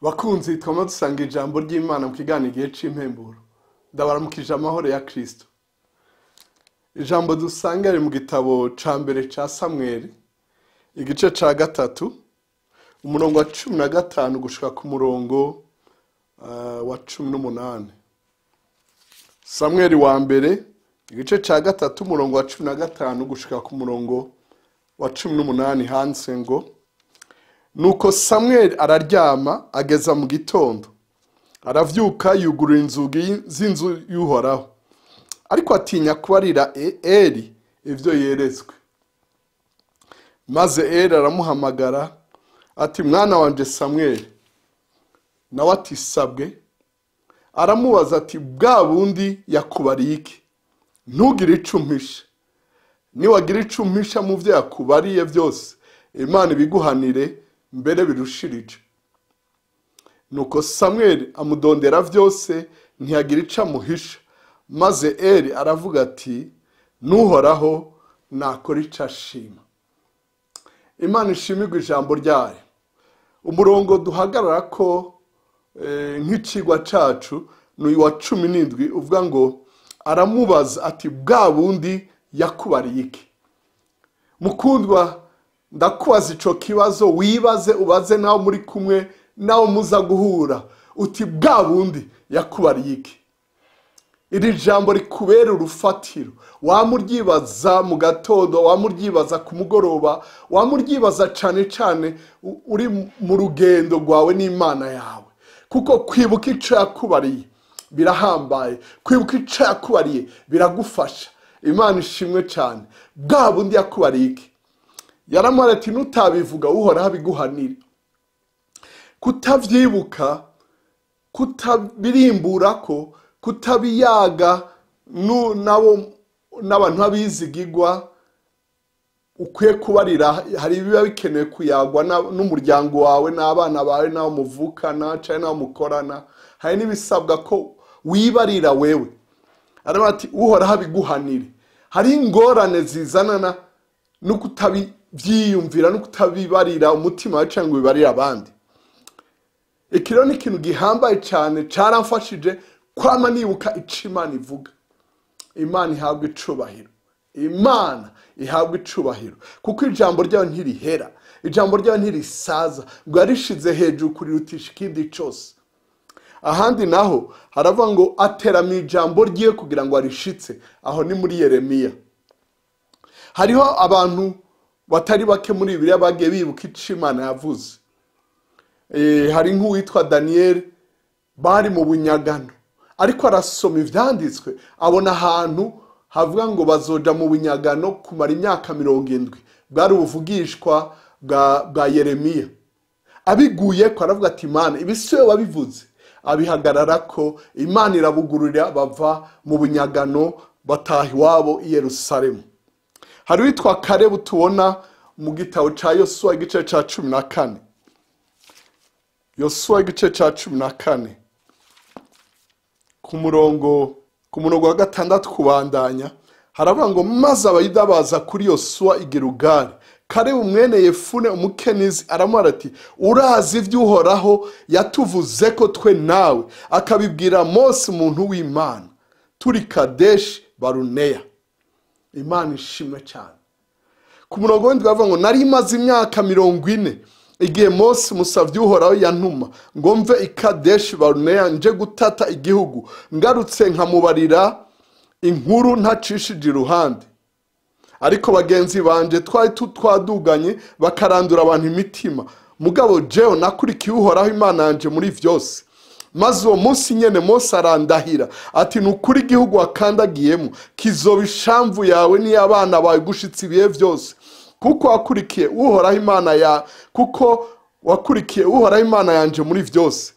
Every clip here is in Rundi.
Bakunzi twama dusanga ijambo ry'Imana mu kiganiro gihe c'impemburo. Ndabaramukije amahoro ya Kristo. Ijambo dusanga riri mu gitabo ca mbere ca Samweli, igice ca gatatu, umurongo wa 15 gushika ku murongo wa 18. Samweli wa mbere, igice ca gatatu, umurongo wa 15 gushika ku murongo wa 18 handitse ngo: Nuko Samweli araryama ageza mu gitondo, aravyuka yugurura inzugi z'inzu y'Uhoraho, ariko atinya kubarira Eli ivyo yeretswe. Maze Eli aramuhamagara ati, mwana wanje Samweli. Nawe ati, sabwe. Aramubaza ati, bwa bundi yakubariye iki? Ntugire ico umpisha. Niwagira ico umpisha mu vyo yakubariye vyose, Imana ibiguhanire mbere birushirije. Nuko Samweli amudondera vyose, ntiyagira ico amuhisha. Maze Eli aravuga ati, n'Uhoraho nakora ico ashima. Imana ishimirwe ijambo ryayo. Umurongo duhagararako nk'icigwa cacu ni wa 17 uvuga ngo aramubaza ati, bwa bundi yakubariye iki? Mukundwa, ndakubaza ico kibazo, wibaze ubaze nawe muri kumwe, nawe muza guhura, uti bwa bundi yakubariye iki? Iri jambo rikubera urufatiro. Wamuryibaza mu gatondo, wamuryibaza ku mugoroba, wamuryibaza cane cane uri mu rugendo rwawe n'Imana yawe. Kuko kwibuka ico yakubariye birahambaye, kwibuka ico yakubariye biragufasha. Imana ishimwe cane. Bwa bundi yakubariye iki? Yaramara ati, nutabivuga Uhoraho abiguhanire. Kutavyibuka, kutabirimburako, kutabiyaga n'abantu abizigigwa, ukwiye kubarira. Hari biba bikenewe kuyagwa n'umuryango wawe, n'abana bawe, n'abo muvukana canke n'abo mukorana. Hari n'ibisabwa ko wibarira wewe. Aravuga ati, Uhoraho abiguhanire. Hari ingorane zizanana no kutabyiyumvira no kutabibarira umutima wawe cyangwa bibarira abandi. Ikiro ni ikintu gihambaye cyane, caramfashije kwama nibuka ico Imana ivuga. Imana ihabwa icubahiro. Imana ihabwa icubahiro. Kuko ijambo ryayo ntirihera. Ijambo ryayo ntirisaza. Ngo yarishize hejuru kurirutisha ikindi cose. Ahandi naho haravuga ngo aterama ijambo ryiwe kugira ngo arishitse. Aho ni muri Yeremiya. Hariho abantu batari bake muri Bibiliya bagiye bibuka ico Imana yavuze. Hari nk'uwitwa Daniel, bari mu bunyagano, ariko arasoma ivyanditswe abona ahantu havuga ngo bazoja mu bunyagano kumara imyaka 70. Bwari ubuvugishwa bwa Yeremiya. Abiguye ko aravuga ati, Imana ibisiwe wabivuze. Abihagararako, Imana irabugururira, bava mu bunyagano bataha iwabo i Yerusalemu. Hari witwa Kalebu tubona mu gitabo ca Yosuwa igice ca 14. Yosuwa igice ca 14 ku murongo wa 6 kubandanya haravuga ngo, maze abayuda baza kuri Yosuwa i Gilugari. Kalebu mwene Yefune umukenizi aramubwira ati, urazi ivy'Uhoraho yatuvuze ko twe nawe, akabibwira Mose umuntu w'Imana, turi Kadeshi Baruneya. Imana ishimwe cyane. Ku murongo w'indwi bavuga ngo, nari maze imyaka 40 igihe Mose umusavyi w'Uhoraho yantuma ngo mve i Kadeshi Baruneya nje gutata igihugu, ngarutse nkamubarira inkuru ntacishije iruhande. Ariko bagenzi banje twari twaduganye bakarandura abantu imitima. Mugabo jewe nakurikiye Uhoraho Imana yanje muri vyose. Maze uwo munsi nyene Mose arandahira ati, nukuri igihugu wakandagiyemo kizoba ishamvu yawe n'iy'abana bawe gushitsa ibihe vyose. Kuko wakurikiye Uhoraho Imana yanje muri vyose.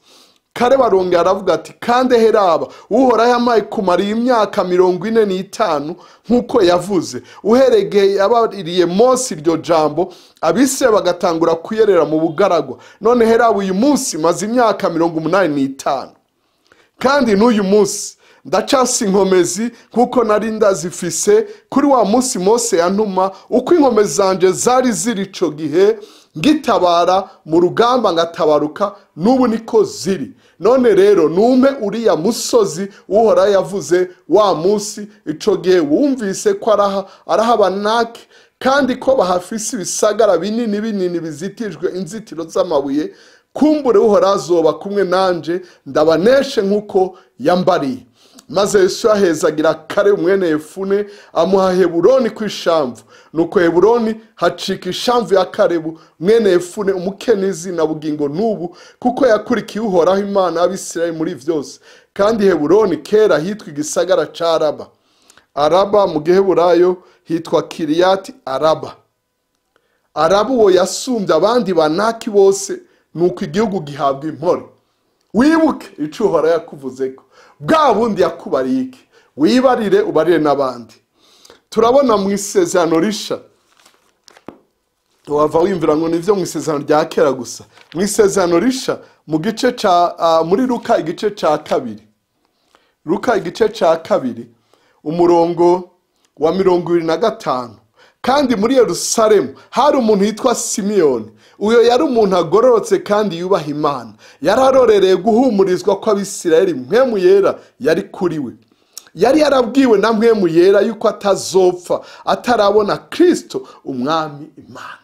Kare barongera aravuga ati, kandi heraba Uhoraho yamaye kumara imyaka 45 nkuko yavuze. Uhereye yabaririye Mose iryo jambo, Abisirayeli bagatangura kuyerera mu bugaragwa. None heraba uyu munsi maze imyaka 85. Kandi n'uyu munsi ndacasi inkomezi kuko nari ndazifise kuri wa munsi Mose yantuma, uko inkomezi zanje zari ziri ico gihe ngitabara mu rugamba ngatabaruka, n'ubu niko ziri. None rero nume uriya musozi Uhoraho yavuze wa munsi, ico gihe wumvise ko araha Abanaki, kandi ko bahafise ibisagara binini binini bizitijwe inzitiro z'amabuye. Kumbure Uhoraho azoba kumwe nanje, ndabaneshe nk'uko yambariye. Maze Yesu yahezagira Kalebu mwene Yefune, amuha Heburoni kw'ishamvu. Nuko Heburoni hacika ishamvu ya Kalebu mwene Yefune umukenizi na bugingo n'ubu, kuko yakurikiye Uhoraho Imana y'Abisirayeli muri vyose. Kandi Heburoni kera hitwa igisagara ca Araba. Araba mu Giheburayo hitwa Kiriyati Araba. Araba uwo yasumbye abandi Banaki bose, nuko igihugu gihabwa impore. Wibuke ico Uhoraho yakuvuzeko, bwa bundi yakubariye iki, wibarire ubarire n'abandi. Turabona mu isezerano risha, wava wimvira ngo nivyo mu isezerano rya kera gusa. Mu isezerano risha mu gice ca muri Luka igice ca kabiri, Luka igice ca kabiri umurongo wa 25. Kandi muri Yerusalemu hari umuntu yitwa Simiyoni. Uyo yari umuntu agororotse kandi yubaha Imana, yararorereye guhumurizwa kw'Abisirayeli. Mpwemu yera yari kuri we. Yari yarabwiwe na mpwemu yera yuko atazopfa atarabona Kristo umwami Imana.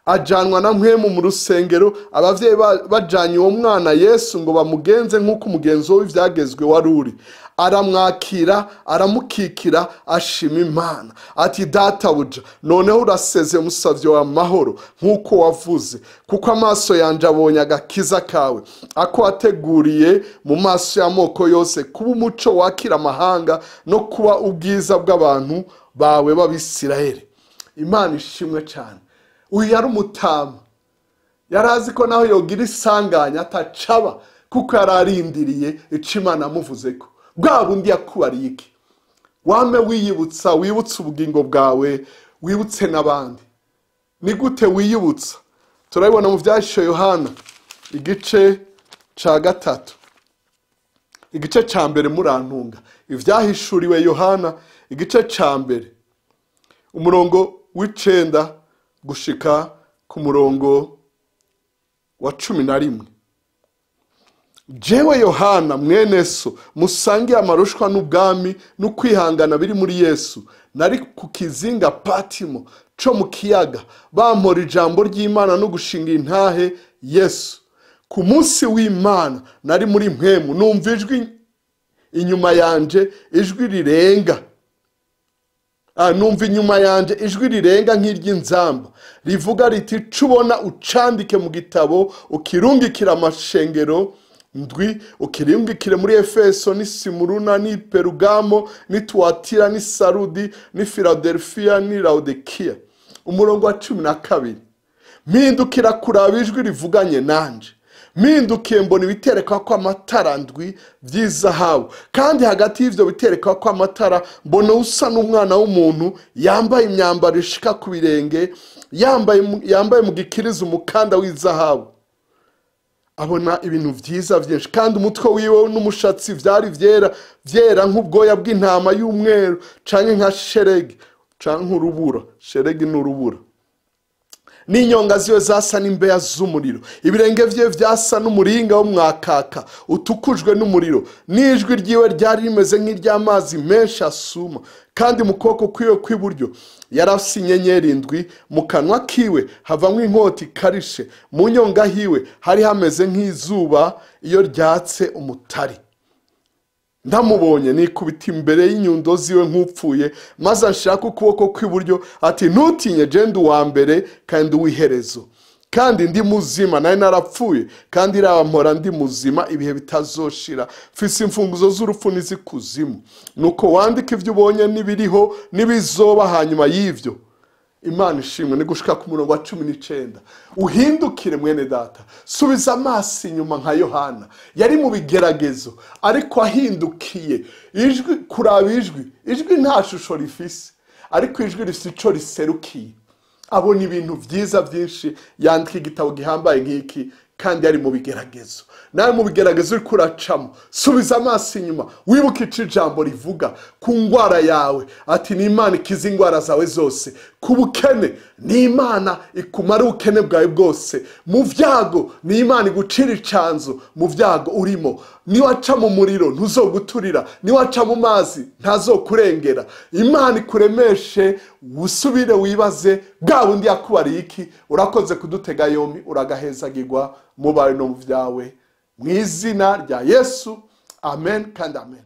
Ajanwa na mpwemu mu rusengero, abavyeyi bajanye uwo mwana Yesu ngo bamugenze nk'uko umugenzo w'ivyagezwe wari uri. Aramwakira, aramukikira, ashima Imana ati, databuja, noneho uraseze musavye wa mahoro nk'uko wavuze, kuko amaso yanje abonye agakiza kawe, ako wateguriye mu maso y'amoko yose, kuba umuco wakira amahanga no kuba ubwiza bw'abantu bawe b'Abisirayeli. Imana ishimwe cyane. Uyu yari umutama, yarazi ko naho yogira isanganya atacaba, kuko yararindiriye ico Imana amuvuzeko. Bwa bundi yakubariye iki, wame wiyibutsa, wibutsa ubugingo bwawe, wibutse n'abandi. Ni gute wiyibutsa? Turabibona mu vyahishwe Yohana igice ca 3, igice ca mbere. Murantunga ivyahishuriwe Yohana igice ca mbere umurongo w'9 gushika ku murongo wa 11. Jewe Yohana mwene so, musangiye amarushwa n'ubwami n'ukwihangana biri muri Yesu, nari ku kizinga Patimo co mu kiyaga, bampora ijambo ry'Imana no gushinga intahe Yesu. Ku munsi w'Imana nari muri mpwemu, numva ijwi inyuma yanje, ijwi rirenga. Numva inyuma yanje ijwi rirenga nk'iry'inzamba, rivuga riti, cubona ucandike mu gitabo, ukirungikira amashengero ndwi, ukirungikire muri Efeso, ni Simuruna, ni Perugamo, ni Tuatira, ni Sarudi, ni Filadelfia, ni Laodikia. Umurongo wa 12. Mpindukira kuraba ijwi rivuganye nanje. Mpindukiye mbona ibiterekwa ko amatara ndwi vy'izahabu, kandi hagati y'ivyo biterekwa ko amatara mbona usa n'umwana w'umuntu, yambaye imyambaro ishika ku birenge, yambaye mu gikiriza umukanda w'izahabu. Abona ibintu vyiza vyinshi, kandi umutwe wiwe n'umushatsi vyari vyera nk'ubwoya bw'intama y'umweru, canke nka sheregi, canke urubura. Sheregi n'urubura. N'inyonga ziwe zasa n'imbeya z'umuriro, ibirenge vye vyasa n'umuringa wo mwakaka utukujwe n'umuriro, n'ijwi ryiwe ryari rimeze nk'iry'amazi menshi asuma. Kandi mu kuboko kwiwe kw'iburyo yarafise inyenyeri ndwi, mu kanwa kiwe havamwo inkota ikarishe, mu nyonga hiwe hari hameze nk'izuba iyo ryatse umutari. Ndamubonye nikubita imbere y'inyundo ziwe nk'upfuye, maze anshirako ukuboko kw'iburyo ati, ntutinye, je ndi uwa mbere kandi uw'iherezo, kandi ndi muzima, nari narapfuye, kandi raba mpora ndi muzima ibihe bitazoshira, mfise imfunguzo z'urupfu n'izikuzimu. Nuko wandika ivyo ubonye n'ibiriho n'ibizoba hanyuma y'ivyo. Imana ishimwe. Ni gushika ku murongo wa 19. Uhindukire mwene data, subiza amaso inyuma nka Yohana. Yari mu bigeragezo, ariko ahindukiye ijwi, kuraba ijwi nta shusho rifise, ariko ijwi rifise ico riserukiye. Abona ibintu vyiza vyinshi, yandika igitabo gihambaye nk'iki, kandi yari mu bigeragezo. Nawe mu bigeragezo uriko uracamo, subiza amaso inyuma, wibuke ico ijambo rivuga ku ngwara yawe, ati ni Imana ikiza ingwara zawe zose, ku bukene ni Imana ikumara ubukene bwawe bwose. Mu vyago ni Imana igucira icanzo mu vyago urimo. Niwaca mu muriro ntuzoguturira, niwaca mu mazi ntazokurengera. Imana ikuremeshe usubire wibaze bwa bundi yakubariye iki. Urakoze kudutega yombi, uragahezagirwa mu bawe no mu vyawe. Mu izina rya Yesu, amen kandi amen.